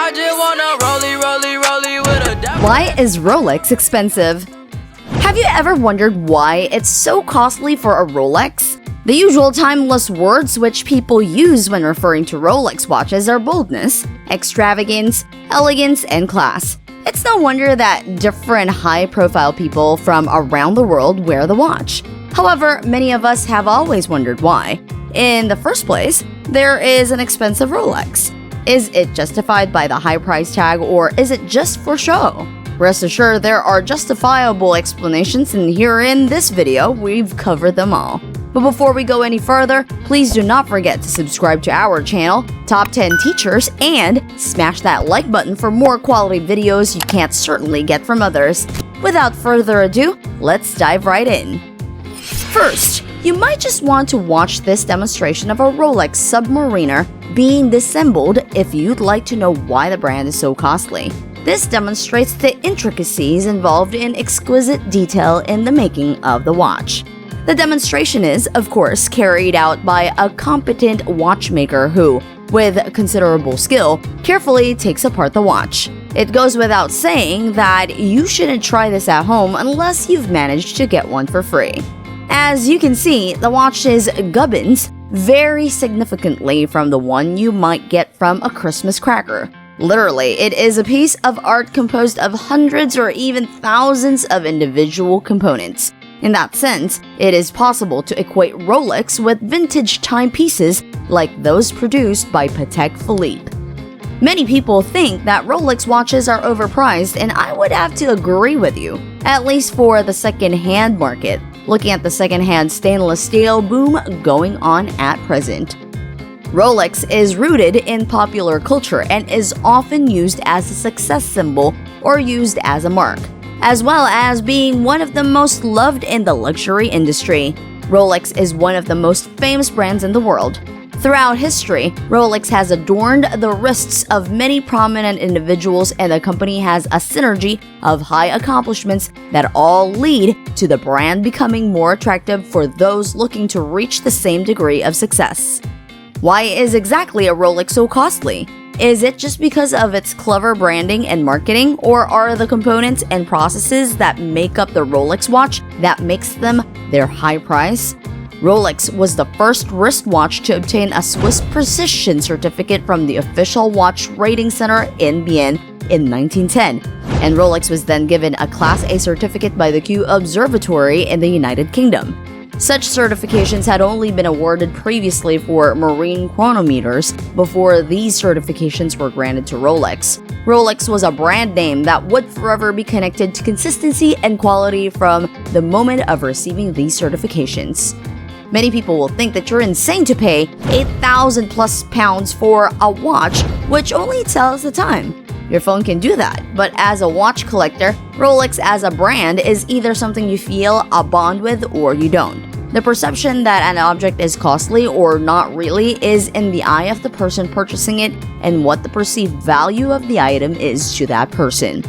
I just wanna rollie with a diamond. Why is Rolex expensive? Have you ever wondered why it's so costly for a Rolex? The usual timeless words which people use when referring to Rolex watches are boldness, extravagance, elegance, and class. It's no wonder that different high-profile people from around the world wear the watch. However, many of us have always wondered why. In the first place, there is an expensive Rolex. Is it justified by the high price tag, or is it just for show? Rest assured, there are justifiable explanations, and here in this video, we've covered them all. But before we go any further, please do not forget to subscribe to our channel, Top 10 Teachers, and smash that like button for more quality videos you can't certainly get from others. Without further ado, let's dive right in. First, you might just want to watch this demonstration of a Rolex Submariner being disassembled if you'd like to know why the brand is so costly. This demonstrates the intricacies involved in exquisite detail in the making of the watch. The demonstration is, of course, carried out by a competent watchmaker who, with considerable skill, carefully takes apart the watch. It goes without saying that you shouldn't try this at home unless you've managed to get one for free. As you can see, the watch's gubbins vary significantly from the one you might get from a Christmas cracker. Literally, it is a piece of art composed of hundreds or even thousands of individual components. In that sense, it is possible to equate Rolex with vintage timepieces like those produced by Patek Philippe. Many people think that Rolex watches are overpriced, and I would have to agree with you, at least for the second-hand market, looking at the second-hand stainless steel boom going on at present. Rolex is rooted in popular culture and is often used as a success symbol or used as a mark, as well as being one of the most loved in the luxury industry. Rolex is one of the most famous brands in the world. Throughout history, Rolex has adorned the wrists of many prominent individuals, and the company has a synergy of high accomplishments that all lead to the brand becoming more attractive for those looking to reach the same degree of success. Why is exactly a Rolex so costly? Is it just because of its clever branding and marketing, or are the components and processes that make up the Rolex watch that makes them their high price? Rolex was the first wristwatch to obtain a Swiss Precision certificate from the official watch rating center in Bienne in 1910, and Rolex was then given a Class A certificate by the Kew Observatory in the United Kingdom. Such certifications had only been awarded previously for marine chronometers before these certifications were granted to Rolex. Rolex was a brand name that would forever be connected to consistency and quality from the moment of receiving these certifications. Many people will think that you're insane to pay 8,000 plus pounds for a watch which only tells the time. Your phone can do that, but as a watch collector, Rolex as a brand is either something you feel a bond with or you don't. The perception that an object is costly or not really is in the eye of the person purchasing it and what the perceived value of the item is to that person.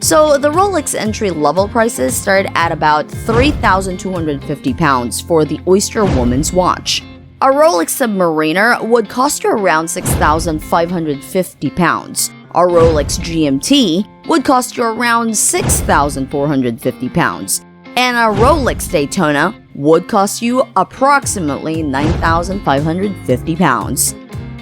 So the Rolex entry-level prices start at about 3,250 pounds for the Oyster Woman's watch. A Rolex Submariner would cost you around 6,550 pounds. A Rolex GMT would cost you around 6,450 pounds, and a Rolex Daytona would cost you approximately 9,550 pounds.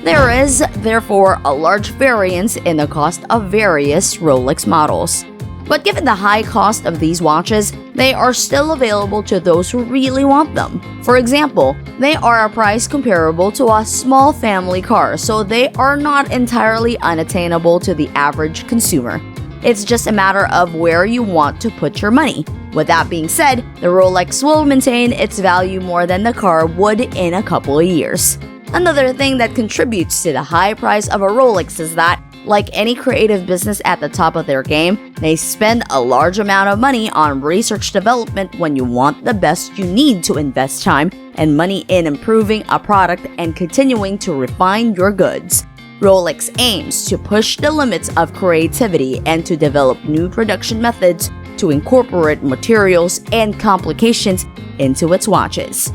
There is, therefore, a large variance in the cost of various Rolex models. But given the high cost of these watches, they are still available to those who really want them. For example, they are a price comparable to a small family car, so they are not entirely unattainable to the average consumer. It's just a matter of where you want to put your money. With that being said, the Rolex will maintain its value more than the car would in a couple of years. Another thing that contributes to the high price of a Rolex is that, like any creative business at the top of their game, they spend a large amount of money on research development when you want the best you need to invest time and money in improving a product and continuing to refine your goods. Rolex aims to push the limits of creativity and to develop new production methods to incorporate materials and complications into its watches.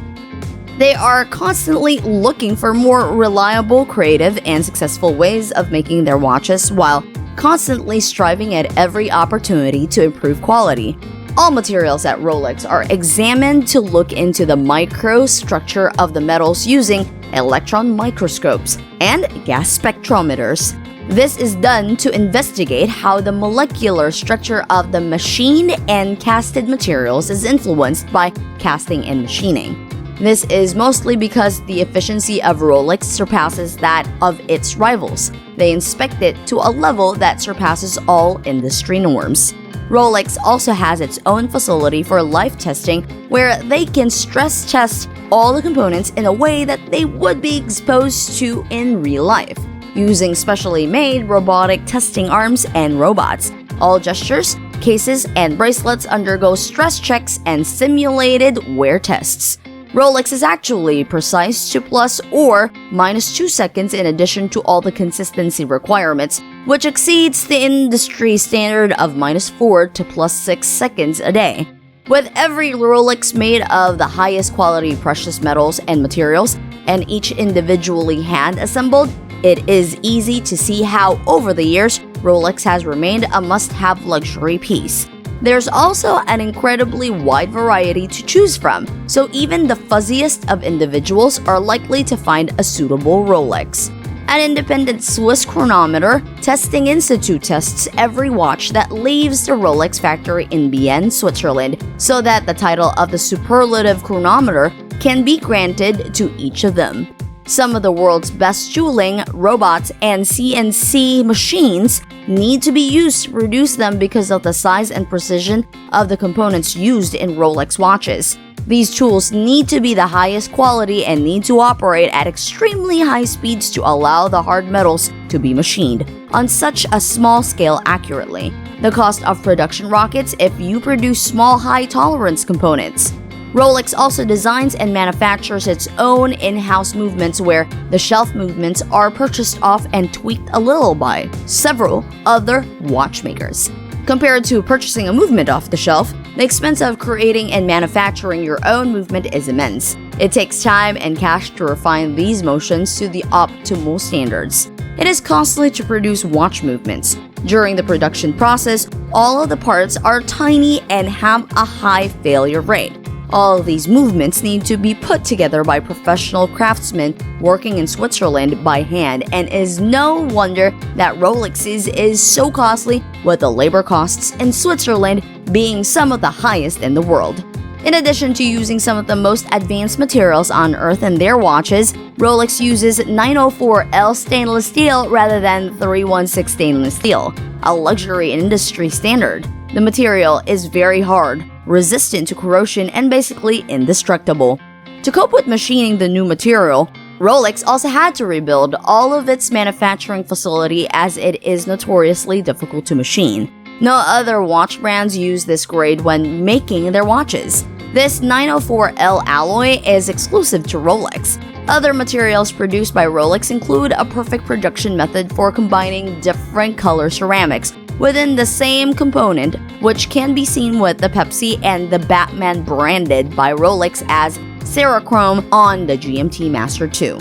They are constantly looking for more reliable, creative, and successful ways of making their watches while constantly striving at every opportunity to improve quality. All materials at Rolex are examined to look into the microstructure of the metals using electron microscopes and gas spectrometers. This is done to investigate how the molecular structure of the machined and casted materials is influenced by casting and machining. This is mostly because the efficiency of Rolex surpasses that of its rivals. They inspect it to a level that surpasses all industry norms. Rolex also has its own facility for life testing where they can stress test all the components in a way that they would be exposed to in real life, using specially made robotic testing arms and robots. All gestures, cases, and bracelets undergo stress checks and simulated wear tests. Rolex is actually precise to plus or minus 2 seconds in addition to all the consistency requirements, which exceeds the industry standard of minus 4 to plus 6 seconds a day. With every Rolex made of the highest quality precious metals and materials, and each individually hand-assembled, it is easy to see how, over the years, Rolex has remained a must-have luxury piece. There's also an incredibly wide variety to choose from, so even the fuzziest of individuals are likely to find a suitable Rolex. An independent Swiss chronometer testing institute tests every watch that leaves the Rolex factory in Bienne, Switzerland, so that the title of the superlative chronometer can be granted to each of them. Some of the world's best jeweling, robots, and CNC machines need to be used to produce them because of the size and precision of the components used in Rolex watches. These tools need to be the highest quality and need to operate at extremely high speeds to allow the hard metals to be machined on such a small scale accurately. The cost of production rockets if you produce small high-tolerance components. Rolex also designs and manufactures its own in-house movements where the shelf movements are purchased off and tweaked a little by several other watchmakers. Compared to purchasing a movement off the shelf, the expense of creating and manufacturing your own movement is immense. It takes time and cash to refine these motions to the optimal standards. It is costly to produce watch movements. During the production process, all of the parts are tiny and have a high failure rate. All of these movements need to be put together by professional craftsmen working in Switzerland by hand, and is no wonder that Rolex's is so costly, with the labor costs in Switzerland being some of the highest in the world. In addition to using some of the most advanced materials on Earth in their watches, Rolex uses 904L stainless steel rather than 316 stainless steel, a luxury industry standard. The material is very hard, resistant to corrosion, and basically indestructible. To cope with machining the new material, Rolex also had to rebuild all of its manufacturing facility as it is notoriously difficult to machine. No other watch brands use this grade when making their watches. This 904L alloy is exclusive to Rolex. Other materials produced by Rolex include a perfect production method for combining different color ceramics within the same component, which can be seen with the Pepsi and the Batman branded by Rolex as Cerachrome on the GMT Master 2.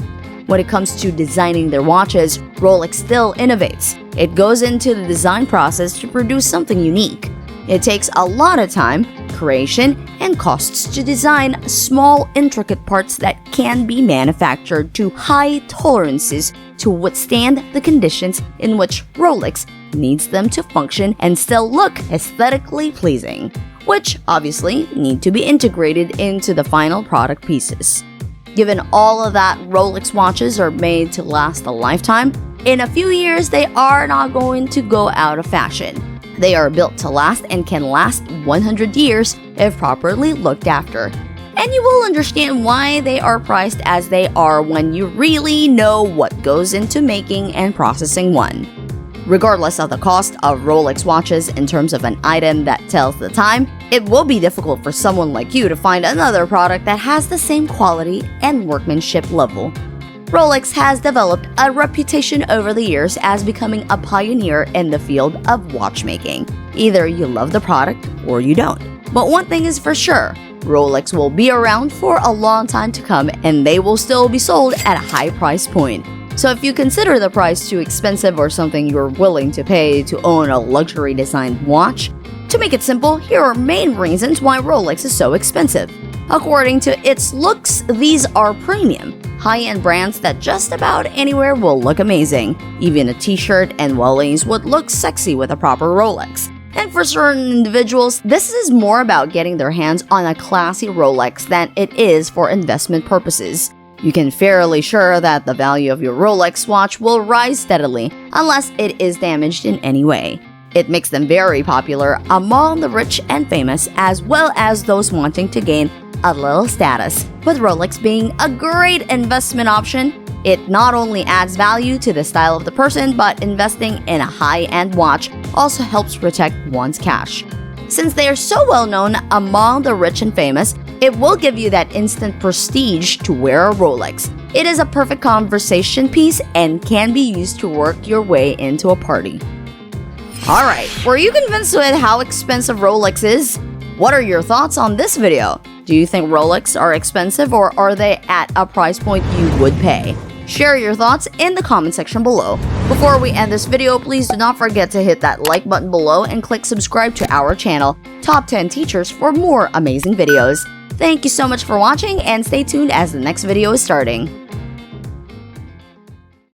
When it comes to designing their watches, Rolex still innovates. It goes into the design process to produce something unique. It takes a lot of time, creation, and costs to design small, intricate parts that can be manufactured to high tolerances to withstand the conditions in which Rolex needs them to function and still look aesthetically pleasing, which obviously need to be integrated into the final product pieces. Given all of that, Rolex watches are made to last a lifetime. In a few years, they are not going to go out of fashion. They are built to last and can last 100 years if properly looked after. And you will understand why they are priced as they are when you really know what goes into making and processing one. Regardless of the cost of Rolex watches in terms of an item that tells the time, it will be difficult for someone like you to find another product that has the same quality and workmanship level. Rolex has developed a reputation over the years as becoming a pioneer in the field of watchmaking. Either you love the product or you don't. But one thing is for sure, Rolex will be around for a long time to come and they will still be sold at a high price point. So if you consider the price too expensive or something you're willing to pay to own a luxury designed watch, to make it simple, here are main reasons why Rolex is so expensive. According to its looks, these are premium, high-end brands that just about anywhere will look amazing. Even a t-shirt and wellies would look sexy with a proper Rolex. And for certain individuals, this is more about getting their hands on a classy Rolex than it is for investment purposes. You can fairly sure that the value of your Rolex watch will rise steadily unless it is damaged in any way. It makes them very popular among the rich and famous as well as those wanting to gain a little status. With Rolex being a great investment option, it not only adds value to the style of the person, but investing in a high-end watch also helps protect one's cash. Since they are so well known among the rich and famous, it will give you that instant prestige to wear a Rolex. It is a perfect conversation piece and can be used to work your way into a party. Alright, were you convinced with how expensive Rolex is? What are your thoughts on this video? Do you think Rolex are expensive or are they at a price point you would pay? Share your thoughts in the comment section below. Before we end this video, please do not forget to hit that like button below and click subscribe to our channel, Top 10 Teachers, for more amazing videos. Thank you so much for watching and stay tuned as the next video is starting.